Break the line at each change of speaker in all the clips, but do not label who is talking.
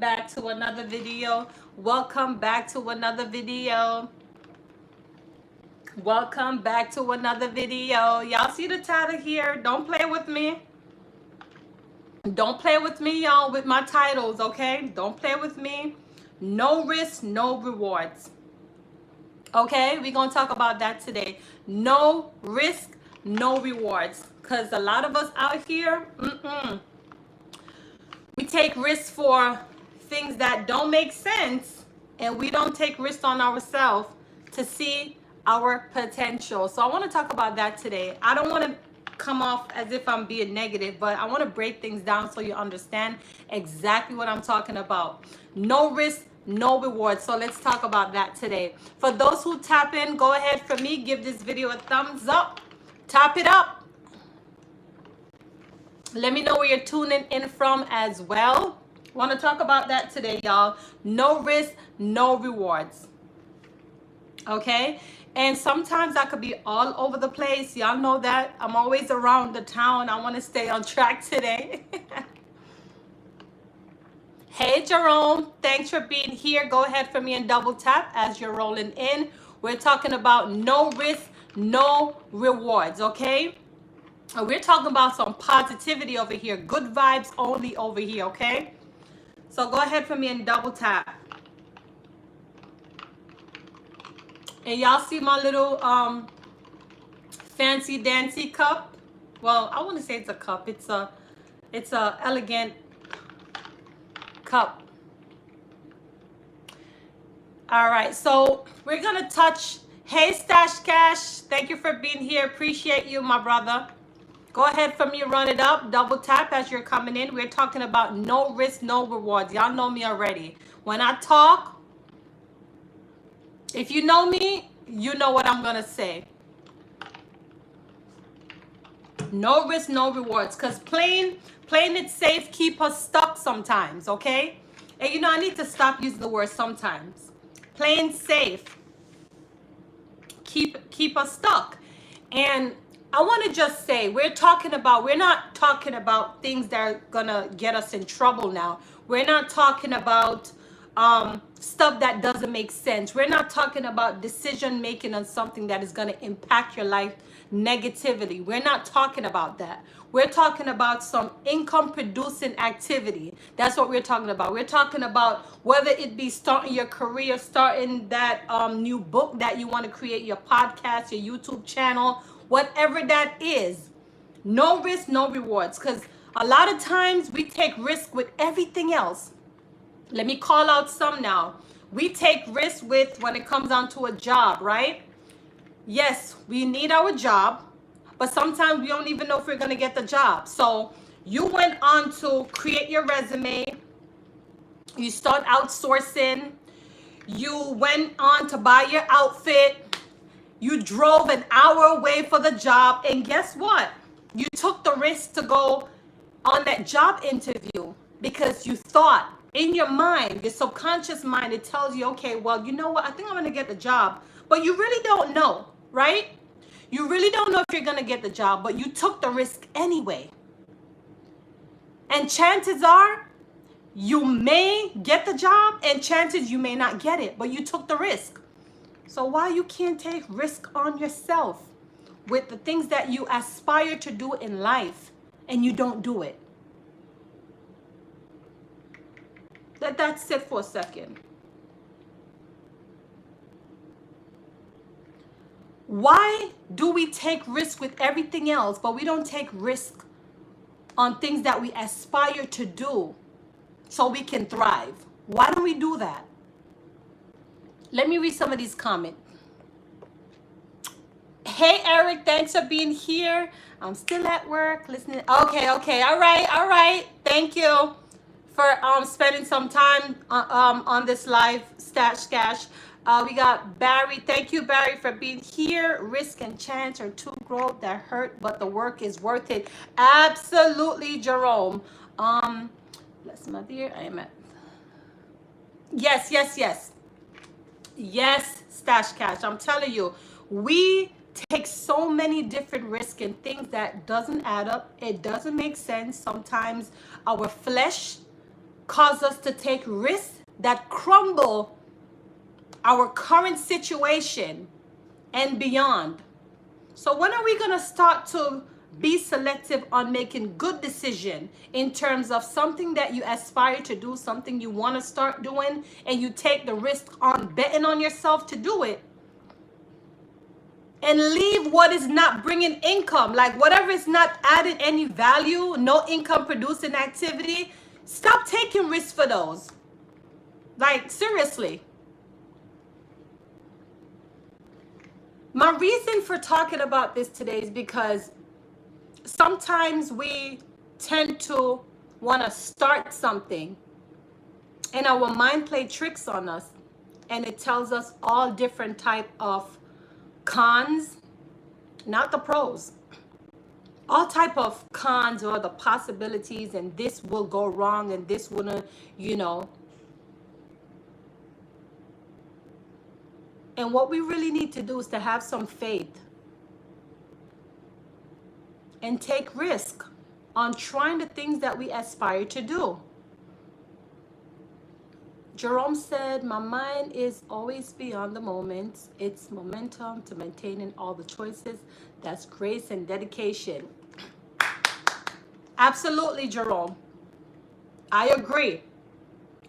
back to another video. Welcome back to another video. Welcome back to another video. Y'all see the title here? Don't play with me. Don't play with me, y'all, with my titles, okay? Don't play with me. No risk, no rewards. Okay, we're going to talk about that today. No risk, no rewards. Because a lot of us out here, we take risks for things that don't make sense, and we don't take risks on ourselves to see our potential. So I want to talk about that today. I don't want to come off as if I'm being negative, but I want to break things down so you understand exactly what I'm talking about. No risk, no reward. So let's talk about that today. For those who tap in, go ahead for me, give this video a thumbs up, tap it up. Let me know where you're tuning in from as well. Want to talk about that today, y'all. No risk, no rewards. Okay? And sometimes I could be all over the place. Y'all know that. I'm always around the town. I want to stay on track today. Hey, Jerome. Thanks for being here. Go ahead for me and double tap as you're rolling in. We're talking about no risk, no rewards. Okay? We're talking about some positivity over here. Good vibes only over here. Okay? So go ahead for me and double tap. And y'all see my little fancy dancy cup? Well, I wouldn't say it's a cup. It's a elegant cup. All right, so we're gonna touch. Hey, Stash Cash, thank you for being here. Appreciate you, my brother. Go ahead for me, run it up. Double tap as you're coming in. We're talking about no risk, no rewards. Y'all know me already. When I talk, if you know me, you know what I'm going to say. No risk, no rewards. Because playing it safe keep us stuck sometimes, okay? And you know, I need to stop using the word sometimes. Playing safe keep us stuck. And I want to just say, we're not talking about things that are going to get us in trouble now. We're not talking about stuff that doesn't make sense. We're not talking about decision making on something that is going to impact your life negatively. We're not talking about that. We're talking about some income producing activity. That's what we're talking about. We're talking about whether it be starting your career, starting that new book that you want to create, your podcast, your YouTube channel, whatever that is. No risk, no rewards. Because a lot of times we take risk with everything else. Let me call out some now. We take risks with when it comes down to a job, right? Yes, we need our job, but sometimes we don't even know if we're going to get the job. So you went on to create your resume. You start outsourcing. You went on to buy your outfit. You drove an hour away for the job. And guess what? You took the risk to go on that job interview because you thought, in your mind, your subconscious mind, it tells you, okay, well, you know what? I think I'm going to get the job. But you really don't know, right? You really don't know if you're going to get the job, but you took the risk anyway. And chances are you may get the job and chances you may not get it, but you took the risk. So why you can't take risk on yourself with the things that you aspire to do in life and you don't do it? Let that sit for a second. Why do we take risk with everything else, but we don't take risk on things that we aspire to do so we can thrive? Why don't we do that? Let me read some of these comments. Hey, Eric, thanks for being here. I'm still at work listening. Okay. All right. Thank you for spending some time on this live Stash Cash. We got Barry. Thank you, Barry, for being here. Risk and chance are two growth that hurt, but the work is worth it. Absolutely, Jerome. Bless my dear. I am at. Yes. Yes, Stash Cash. I'm telling you, we take so many different risks and things that doesn't add up. It doesn't make sense. Sometimes our flesh cause us to take risks that crumble our current situation and beyond. So when are we going to start to be selective on making good decision in terms of something that you aspire to do, something you want to start doing, and you take the risk on betting on yourself to do it, and leave what is not bringing income, like whatever is not adding any value, no income producing activity? Stop taking risks for those. Like, seriously. My reason for talking about this today is because sometimes we tend to want to start something and our mind play tricks on us, and it tells us all different type of cons, not the pros, all type of cons or the possibilities, and this will go wrong and this wouldn't, you know. And what we really need to do is to have some faith and take risk on trying the things that we aspire to do. Jerome said, my mind is always beyond the moment. It's momentum to maintaining all the choices. That's grace and dedication. Absolutely, Jerome. I agree.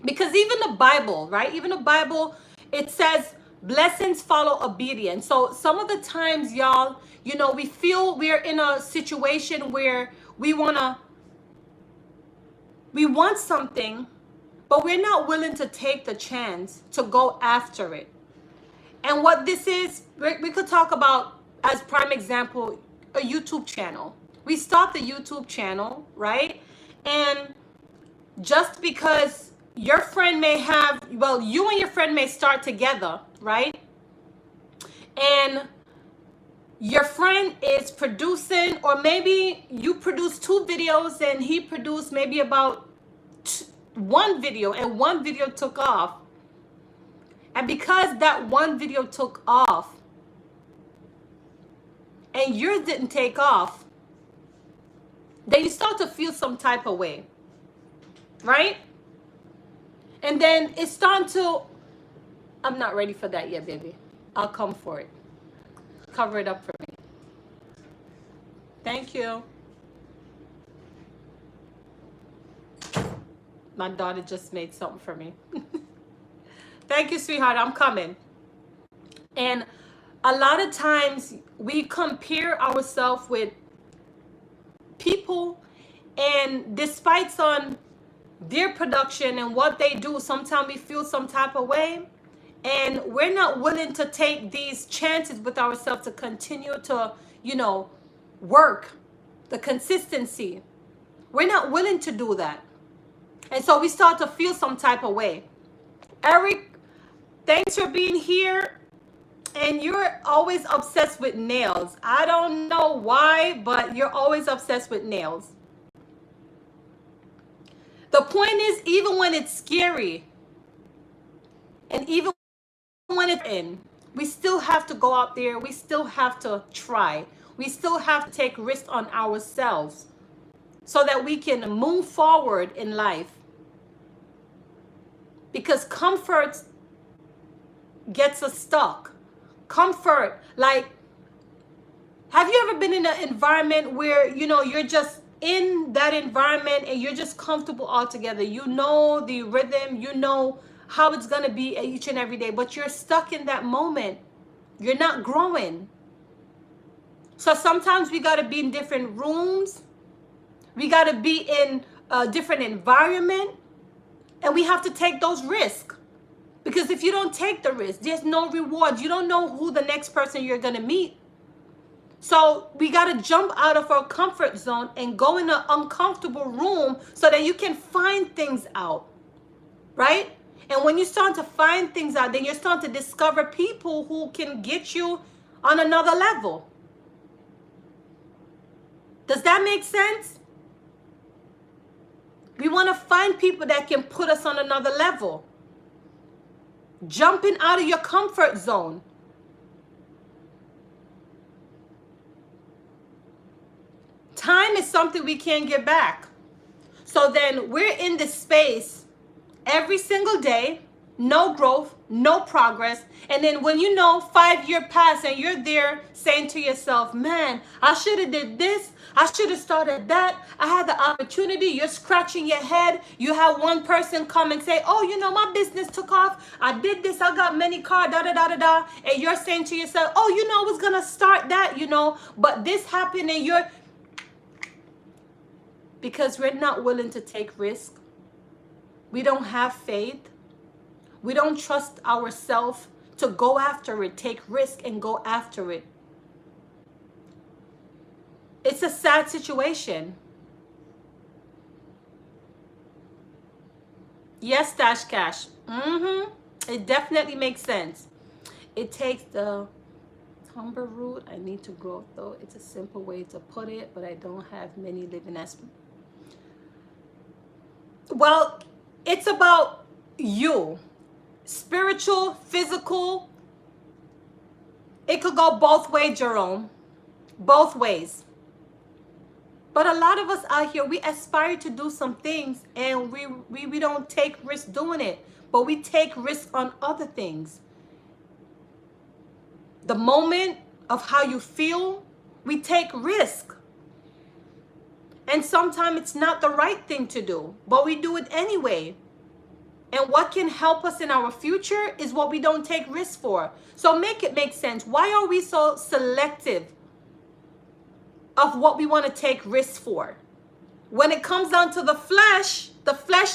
Because even the Bible, right? Even the Bible, it says blessings follow obedience. So some of the times, y'all, you know, we feel we're in a situation where we want something, but we're not willing to take the chance to go after it. And what this is, we could talk about, as prime example, a YouTube channel. We start the YouTube channel, right? And just because your friend may have, well, you and your friend may start together, right? And your friend is producing, or maybe you produce 2 videos and he produced maybe about 1 video, and 1 video took off. And because that 1 video took off and yours didn't take off, then you start to feel some type of way, right? And then it's starting to, I'm not ready for that yet, baby. I'll come for it. Cover it up for me. Thank you. My daughter just made something for me. Thank you, sweetheart. I'm coming. And a lot of times we compare ourselves with people, and despite on their production and what they do, sometimes we feel some type of way, and we're not willing to take these chances with ourselves to continue to, you know, work the consistency. We're not willing to do that, and so we start to feel some type of way. Eric, thanks for being here. And you're always obsessed with nails. I don't know why, but you're always obsessed with nails. The point is, even when it's scary, and even when it's in, we still have to go out there. We still have to try. We still have to take risks on ourselves so that we can move forward in life. Because comfort gets us stuck. Comfort, like, have you ever been in an environment where, you know, you're just in that environment and you're just comfortable altogether? You know the rhythm, you know how it's going to be each and every day, but you're stuck in that moment. You're not growing. So sometimes we got to be in different rooms. We got to be in a different environment, and we have to take those risks. Because if you don't take the risk, there's no reward. You don't know who the next person you're going to meet. So we got to jump out of our comfort zone and go in an uncomfortable room so that you can find things out, right? And when you start to find things out, then you're starting to discover people who can get you on another level. Does that make sense? We want to find people that can put us on another level. Jumping out of your comfort zone. Time is something we can't get back. So then we're in this space every single day, no growth, no progress. And then when you know 5 years pass and you're there saying to yourself, man, I should have did this. I should have started that. I had the opportunity. You're scratching your head. You have one person come and say, oh, you know, my business took off. I did this. I got many cars, da, da, da, da, da. And you're saying to yourself, oh, you know, I was going to start that, you know, but this happened and you're, because we're not willing to take risks. We don't have faith. We don't trust ourselves to go after it, take risk and go after it. It's a sad situation. Yes, Dash Cash. It definitely makes sense. It takes the timber root. I need to grow though. It's a simple way to put it, but I don't have many living as. Well, it's about you. Spiritual, physical. It could go both ways, Jerome. Both ways. But a lot of us out here, we aspire to do some things and we don't take risks doing it. But we take risks on other things. The moment of how you feel, we take risk. And sometimes it's not the right thing to do, but we do it anyway. And what can help us in our future is what we don't take risks for. So make it make sense. Why are we so selective of what we want to take risks for? When it comes down to the flesh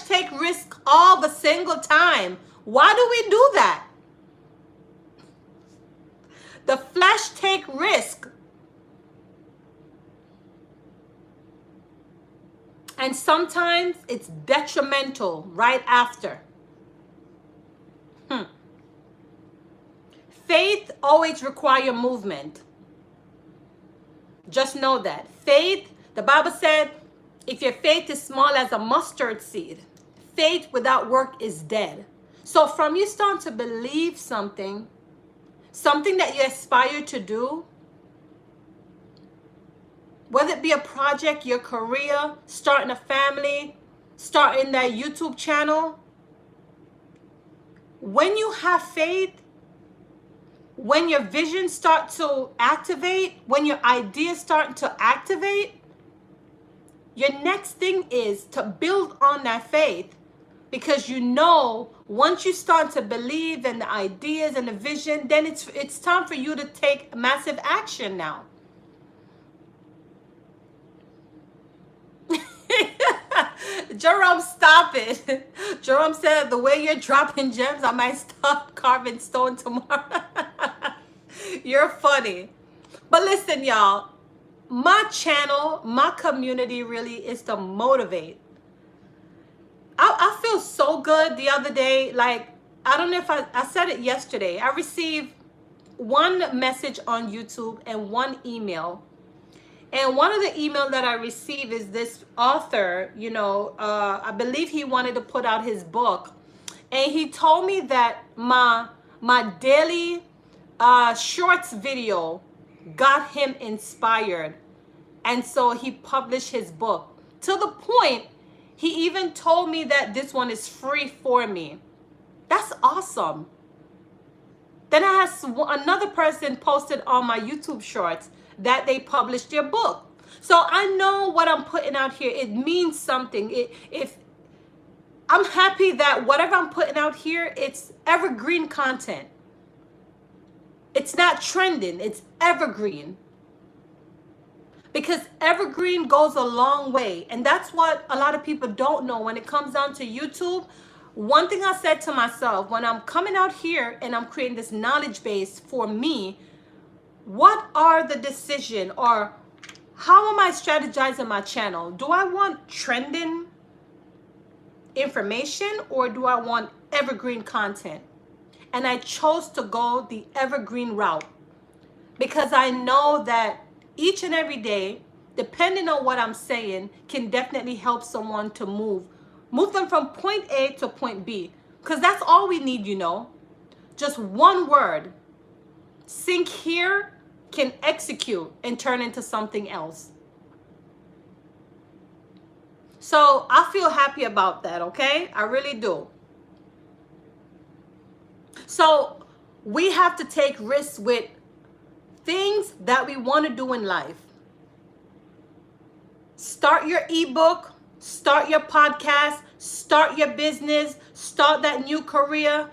take risk all the single time. Why do we do that? The flesh take risk. And sometimes it's detrimental right after. Faith always requires movement. Just know that. Faith, the Bible said, if your faith is small as a mustard seed, faith without work is dead. So from you start to believe something that you aspire to do, whether it be a project, your career, starting a family, starting that YouTube channel, when you have faith, when your vision start to activate, when your ideas start to activate, your next thing is to build on that faith, because you know once you start to believe in the ideas and the vision, then it's time for you to take massive action now. Jerome, stop it. Jerome said, the way you're dropping gems, I might stop carving stone tomorrow. You're funny. But listen, y'all, my channel, my community really is to motivate. I feel so good the other day. Like, I don't know if I said it yesterday. I received one message on YouTube and one email. And one of the emails that I received is this author, you know, I believe he wanted to put out his book. And he told me that my daily shorts video got him inspired. And so he published his book. To the point, he even told me that this one is free for me. That's awesome. Then I had another person posted on my YouTube shorts that they published their book. So I know what I'm putting out here, it means something. If I'm happy that whatever I'm putting out here, it's evergreen content. It's not trending, it's evergreen. Because evergreen goes a long way. And that's what a lot of people don't know when it comes down to YouTube. One thing I said to myself, when I'm coming out here and I'm creating this knowledge base for me, what are the decision, or how am I strategizing my channel? Do I want trending information or do I want evergreen content? And I chose to go the evergreen route because I know that each and every day, depending on what I'm saying, can definitely help someone to move them from point A to point B. Because that's all we need, you know. Just one word. Think here, can execute and turn into something else. So I feel happy about that, okay? I really do. So we have to take risks with things that we want to do in life. Start your ebook, start your podcast, start your business, start that new career.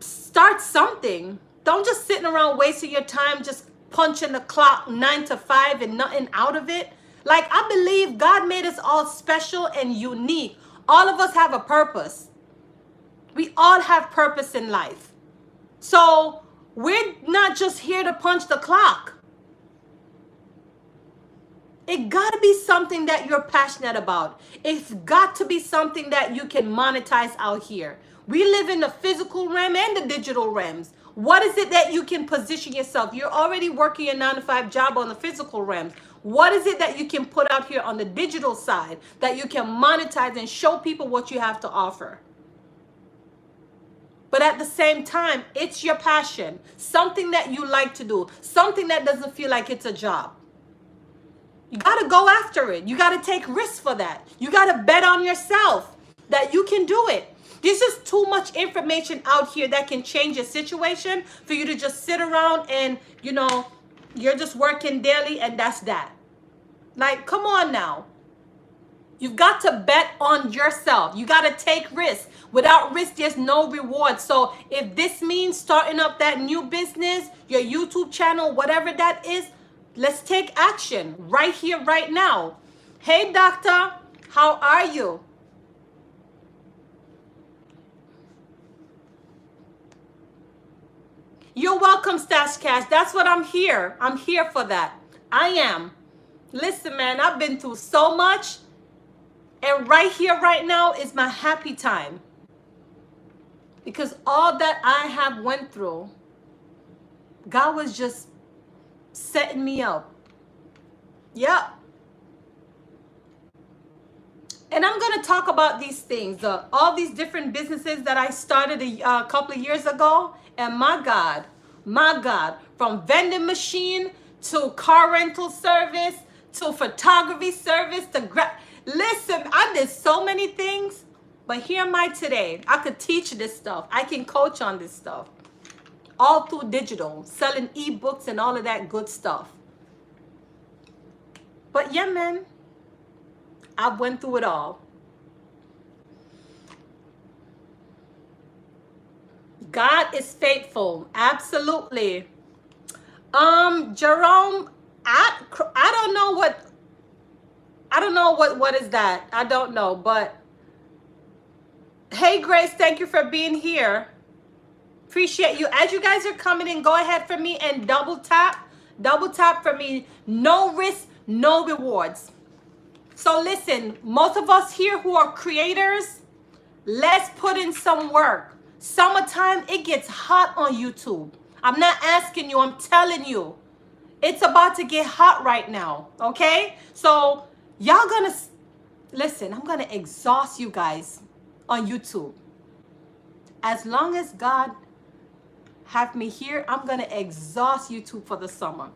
Start something. Don't just sitting around wasting your time just punching the clock 9 to 5 and nothing out of it. Like, I believe God made us all special and unique. All of us have a purpose. We all have purpose in life. So we're not just here to punch the clock. It got to be something that you're passionate about. It's got to be something that you can monetize out here. We live in the physical realm and the digital realms. What is it that you can position yourself? You're already working a 9-to-5 job on the physical realms. What is it that you can put out here on the digital side that you can monetize and show people what you have to offer? But at the same time, it's your passion, something that you like to do, something that doesn't feel like it's a job. You got to go after it. You got to take risks for that. You got to bet on yourself that you can do it. There's just too much information out here that can change your situation for you to just sit around and, you're just working daily and that's that. Like, come on now. You've got to bet on yourself. You got to take risks. Without risk, there's no reward. So if this means starting up that new business, your YouTube channel, whatever that is, let's take action right here, right now. Hey, doctor, how are you? You're welcome, Stash Cash. That's what I'm here. I'm here for that. I am. Listen, man, I've been through so much. And right here, right now is my happy time. Because all that I have went through, God was just setting me up. Yep. And I'm going to talk about these things, all these different businesses that I started a couple of years ago. And my God, from vending machine to car rental service to photography service to listen, I did so many things. But here am I today. I could teach this stuff. I can coach on this stuff. All through digital, selling ebooks and all of that good stuff. But yeah, man, I went through it all. God is faithful. Absolutely. Jerome, I don't know what is that. I don't know, but hey, Grace, thank you for being here. Appreciate you. As you guys are coming in, go ahead for me and double tap for me. No risk, no rewards. So listen, most of us here who are creators, let's put in some work. Summertime, it gets hot on YouTube. I'm not asking you, I'm telling you. It's about to get hot right now, okay? So y'all gonna, listen, I'm gonna exhaust you guys on YouTube. As long as God have me here, I'm gonna exhaust YouTube for the summer.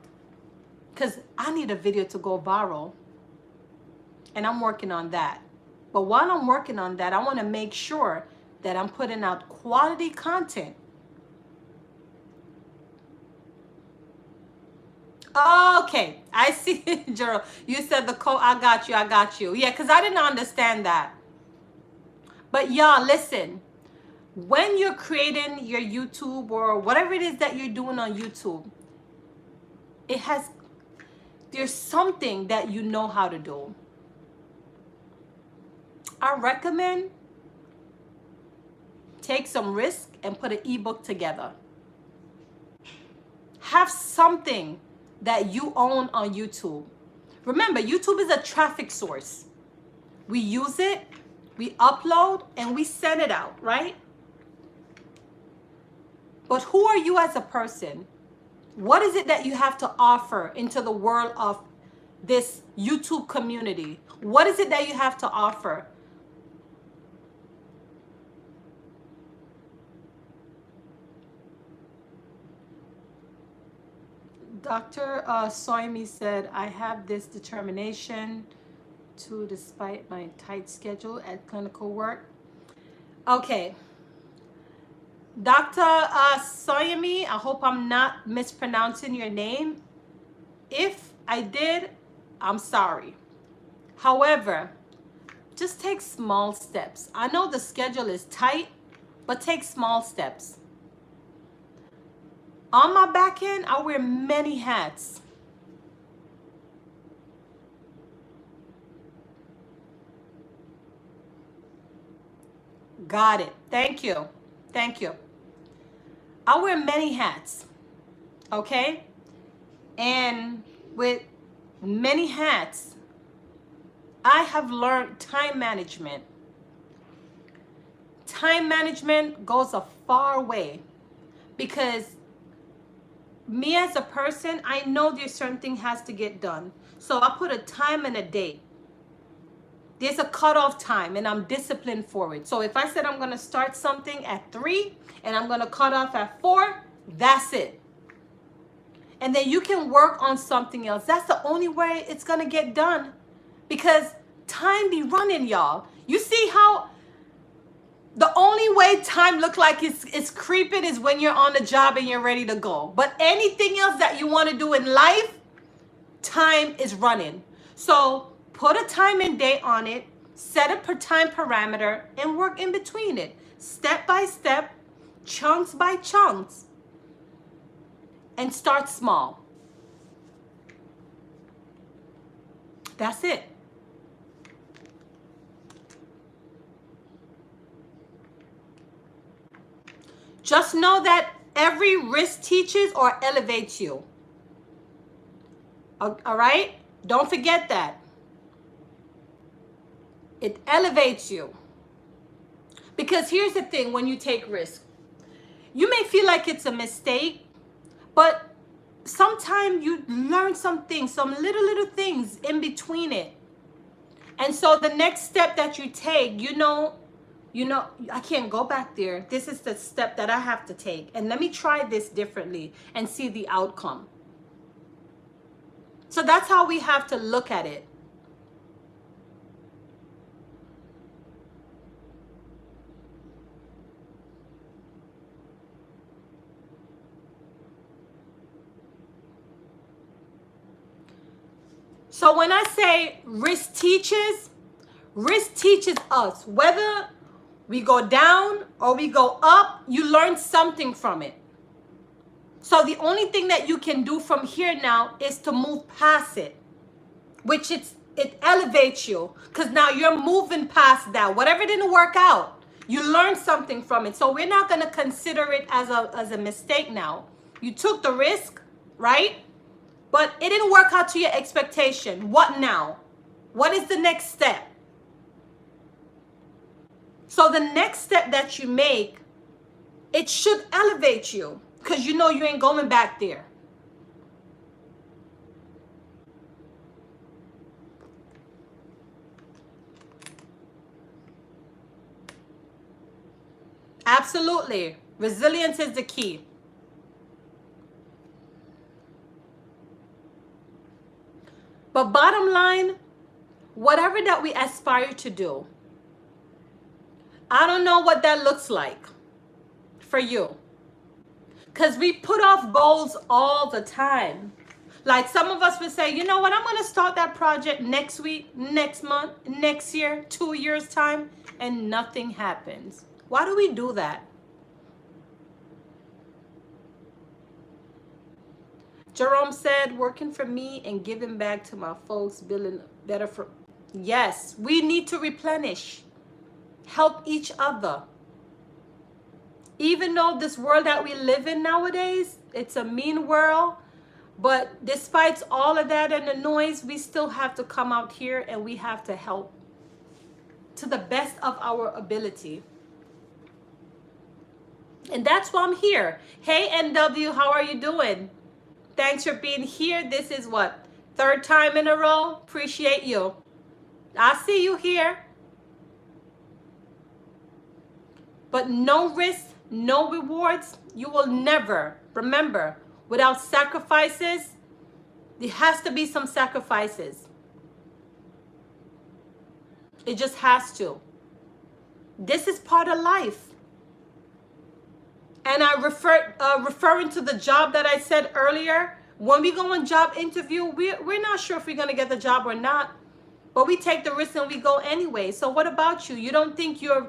Because I need a video to go viral. And I'm working on that. But while I'm working on that, I want to make sure that I'm putting out quality content. Okay, I see, Gerald. You said the code. I got you. Yeah, because I didn't understand that. But y'all, listen. When you're creating your YouTube or whatever it is that you're doing on YouTube, there's something that you know how to do. I recommend take some risk and put an ebook together. Have something that you own on YouTube. Remember, YouTube is a traffic source. We use it, we upload, and we send it out, right? But who are you as a person? What is it that you have to offer into the world of this YouTube community? What is it that you have to offer? Dr. Soimi said, I have this determination to, despite my tight schedule at clinical work. Okay. Dr. Soyami, I hope I'm not mispronouncing your name. If I did, I'm sorry. However, just take small steps. I know the schedule is tight, but take small steps. On my back end, I wear many hats. Got it. Thank you. Thank you. I wear many hats, okay? And with many hats, I have learned time management. Time management goes a far way because me as a person, I know there's certain thing has to get done. So I put a time and a date. There's a cutoff time and I'm disciplined for it. So if I said I'm gonna start something at 3 and I'm gonna cut off at 4, that's it. And then you can work on something else. That's the only way it's gonna get done because time be running, y'all. You see how the only way time look like it's creeping is when you're on the job and you're ready to go. But anything else that you want to do in life, time is running. So put a time and date on it, set a time parameter, and work in between it. Step by step, chunks by chunks, and start small. That's it. Just know that every risk teaches or elevates you. All right? Don't forget that. It elevates you. Because here's the thing, when you take risk, you may feel like it's a mistake, but sometimes you learn some things, some little things in between it. And so the next step that you take, you know, I can't go back there. This is the step that I have to take. And let me try this differently and see the outcome. So that's how we have to look at it. So when I say risk teaches us. Whether we go down or we go up, you learn something from it. So the only thing that you can do from here now is to move past it, which it elevates you because now you're moving past that. Whatever didn't work out, you learned something from it. So we're not going to consider it as a mistake now. You took the risk, right? But it didn't work out to your expectation. What now? What is the next step? So the next step that you make, it should elevate you because you know you ain't going back there. Absolutely. Resilience is the key. But bottom line, whatever that we aspire to do, I don't know what that looks like for you. Because we put off goals all the time. Like some of us would say, you know what, I'm going to start that project next week, next month, next year, 2 years time, and nothing happens. Why do we do that? Jerome said, working for me and giving back to my folks, building better for... Yes, we need to replenish. Help each other. Even though this world that we live in nowadays, it's a mean world, but despite all of that and the noise, we still have to come out here and we have to help to the best of our ability. And that's why I'm here. Hey, NW, how are you doing? Thanks for being here. This is what? 3rd time in a row? Appreciate you. I see you here. But no risk, no rewards. You will never, remember, without sacrifices, there has to be some sacrifices. It just has to. This is part of life. And I referring to the job that I said earlier. When we go on job interview, we're not sure if we're gonna get the job or not, but we take the risk and we go anyway. So what about you? You don't think you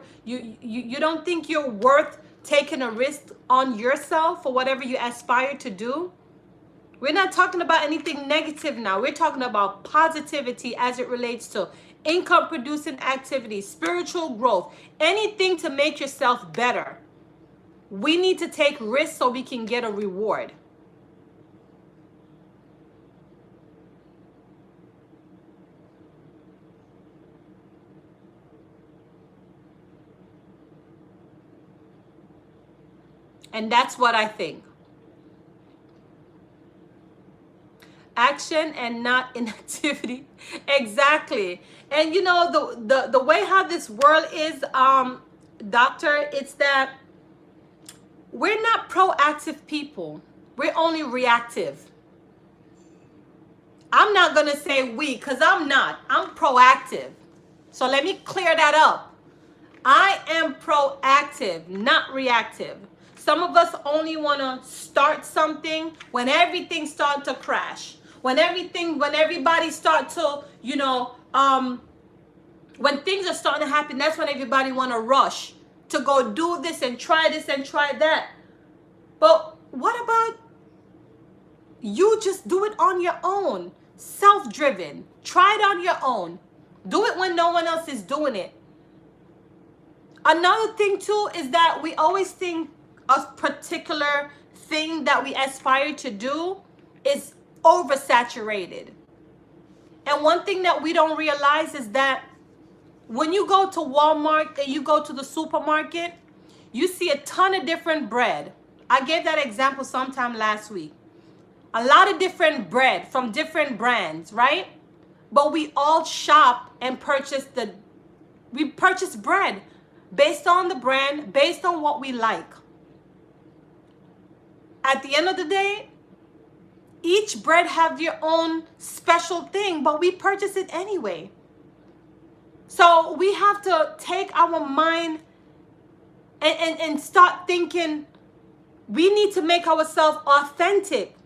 don't think you're worth taking a risk on yourself for whatever you aspire to do? We're not talking about anything negative now. We're talking about positivity as it relates to income producing activities, spiritual growth, anything to make yourself better. We need to take risks so we can get a reward. And that's what I think. Action and not inactivity. Exactly. And you know, the way how this world is, doctor, it's that we're not proactive people. We're only reactive. I'm not going to say we, because I'm not. I'm proactive. So let me clear that up. I am proactive, not reactive. Some of us only want to start something when everything starts to crash. When everybody start to, when things are starting to happen, that's when everybody want to rush to go do this and try that. But what about you just do it on your own, self-driven, try it on your own. Do it when no one else is doing it. Another thing too is that we always think a particular thing that we aspire to do is oversaturated. And one thing that we don't realize is that when you go to Walmart and you go to the supermarket, you see a ton of different bread. I gave that example sometime last week. A lot of different bread from different brands, right? But we all shop and purchase bread based on the brand, based on what we like. At the end of the day, each bread have your own special thing, but we purchase it anyway. So we have to take our mind and start thinking we need to make ourselves authentic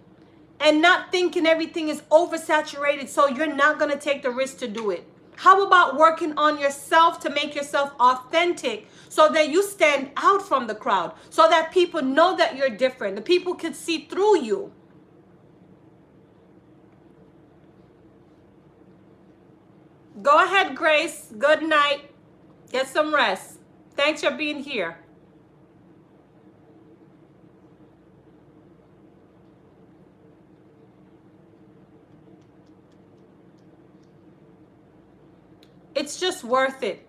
and not thinking everything is oversaturated, so you're not going to take the risk to do it. How about working on yourself to make yourself authentic so that you stand out from the crowd, so that people know that you're different, the people can see through you? Go ahead, Grace. Good night. Get some rest. Thanks for being here. It's just worth it.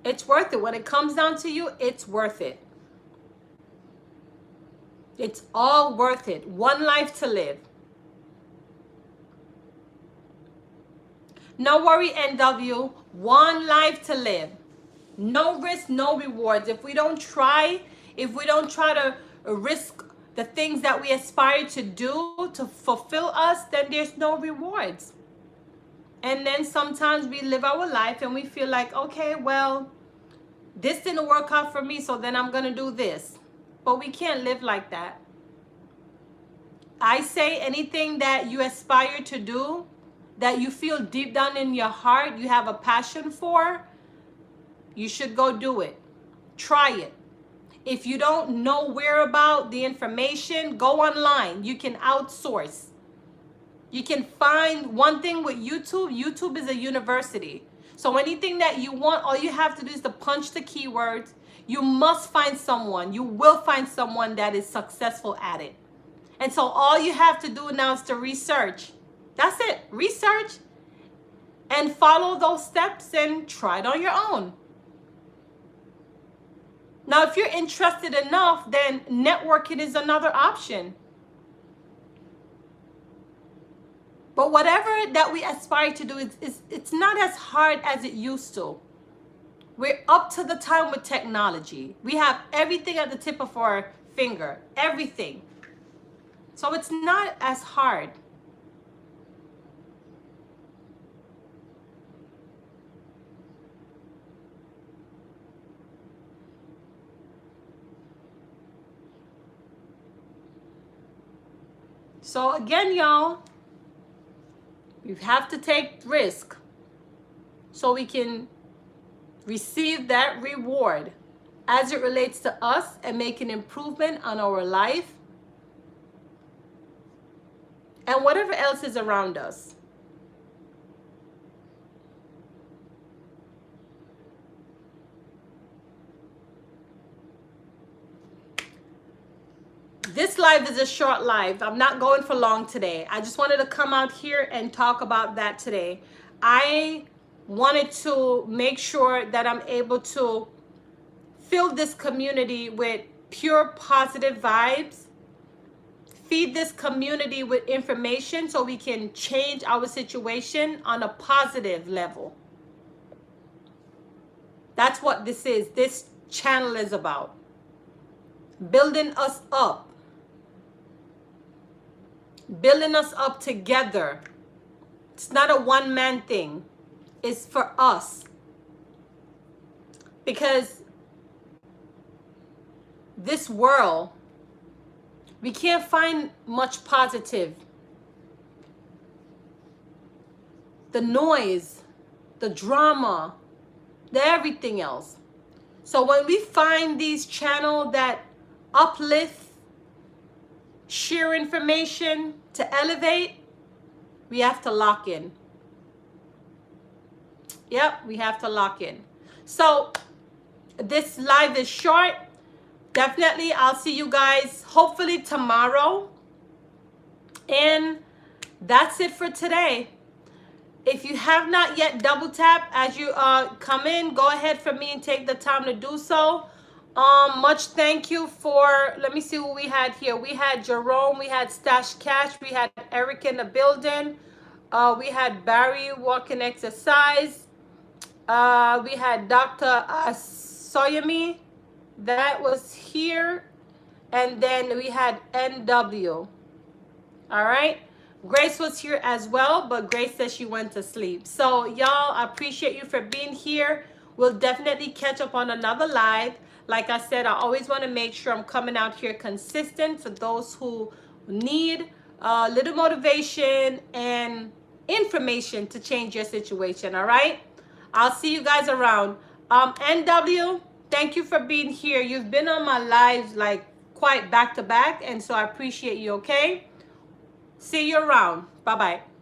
It's worth it. When it comes down to you, it's worth it. It's all worth it. One life to live. No worry, NW. One life to live. No risk, no rewards. If we don't try to risk the things that we aspire to do to fulfill us, then there's no rewards. And then sometimes we live our life and we feel like, okay, well, this didn't work out for me, so then I'm going to do this. But we can't live like that. I say anything that you aspire to do, that you feel deep down in your heart you have a passion for, you should go do it. Try it. If you don't know where about the information, go online. You can outsource. You can find one thing with YouTube. YouTube is a university. So anything that you want, all you have to do is to punch the keywords. You must find someone. You will find someone that is successful at it. And so all you have to do now is to research. That's it. Research and follow those steps and try it on your own. Now, if you're interested enough, then networking is another option. But whatever that we aspire to do, it's not as hard as it used to. We're up to the time with technology. We have everything at the tip of our finger. Everything. So it's not as hard. So again, y'all, we have to take risk so we can receive that reward as it relates to us and make an improvement on our life and whatever else is around us. This live is a short live. I'm not going for long today. I just wanted to come out here and talk about that today. I wanted to make sure that I'm able to fill this community with pure positive vibes, feed this community with information so we can change our situation on a positive level. That's what this is. This channel is about building us up. Building us up together. It's not a one-man thing. It's for us. Because this world, we can't find much positive. The noise, the drama, the everything else. So when we find these channels that uplift, share information to elevate, we have to lock in. Yep, we have to lock in. So this live is short. Definitely, I'll see you guys hopefully tomorrow. And that's it for today. If you have not yet double tap as you come in, go ahead for me and take the time to do so. Much thank you for, let me see who we had here. We had Jerome, we had Stash Cash, we had Eric in the building. We had Barry walking exercise. We had Dr. Soyami that was here. And then we had NW. All right. Grace was here as well, but Grace said she went to sleep. So y'all, I appreciate you for being here. We'll definitely catch up on another live. Like I said, I always want to make sure I'm coming out here consistent for those who need a little motivation and information to change your situation. All right. I'll see you guys around. NW, thank you for being here. You've been on my lives like quite back to back, and so I appreciate you. Okay. See you around. Bye-bye.